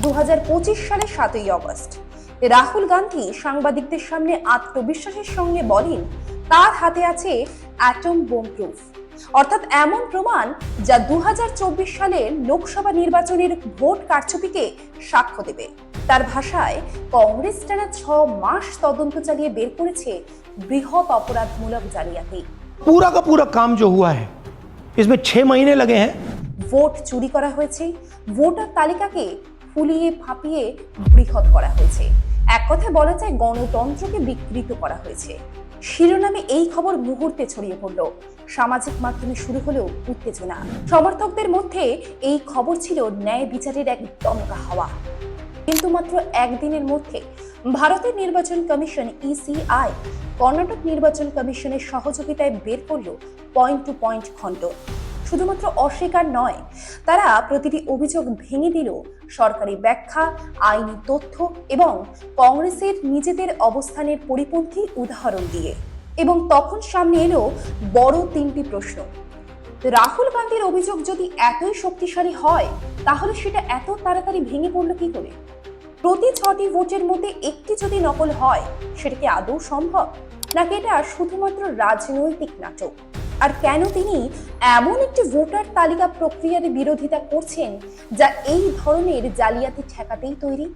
2025 সালের 7ই অগস্ট রাহুল গান্ধী সাংবাদিকদের সামনে আত্মবিশ্বাসের সঙ্গে বলেন তার হাতে আছে অ্যাটম বোম প্রুফ, অর্থাৎ এমন প্রমাণ যা 2024 সালের লোকসভা নির্বাচনের ভোট কারচুপিকে সাক্ষ্য দেবে। তার ভাষায়, কংগ্রেস টানা 6 মাস তদন্ত চালিয়ে বের করেছে বৃহৎ অপরাধমূলক জালিয়াতি। पूरा का पूरा काम जो हुआ है इसमें 6 महीने लगे हैं। ভোট চুরি করা হয়েছে, ভোটার তালিকাকে ফুলিয়ে ফাঁপিয়ে বৃহৎ করা হয়েছে, এক কথায় বলা যায় গণতন্ত্রকে বিকৃত করা হয়েছে। শিরোনামে এই খবর মুহূর্তে ছড়িয়ে পড়ল, সামাজিক মাধ্যমে শুরু হলো উত্তেজনা। সমর্থকদের মধ্যে এই খবর ছিল ন্যায় বিচারের এক দমকা হাওয়া। কিন্তু মাত্র একদিনের মধ্যে ভারতের নির্বাচন কমিশন ইসিআই কর্ণাটক নির্বাচন কমিশনের সহযোগিতায় বের করল পয়েন্ট টু পয়েন্ট খণ্ডন। শুধুমাত্র অস্বীকার নয়, তারা প্রতিটি অভিযোগ ভেঙে দিল সরকারি ব্যাখ্যা, আইনি তথ্য এবং কংগ্রেসের নিজেদের অবস্থানের পরিপন্থী উদাহরণ দিয়ে। এবং তখন সামনে এলো বড় 3টি প্রশ্ন। রাহুল গান্ধীর অভিযোগ যদি এতই শক্তিশালী হয়, তাহলে সেটা এত তাড়াতাড়ি ভেঙে পড়ল কি করে? প্রতি 6টি ভোটের মধ্যে একটি যদি নকল হয়, সেটা কি আদৌ সম্ভব, নাকি এটা শুধুমাত্র রাজনৈতিক নাটক? আর কেন তিনি এমন একটি ভোটার তালিকা প্রক্রিয়ার বিরোধিতা করছেন যা এই ধরনের জালিয়াতি ঠেকাতেই তৈরি?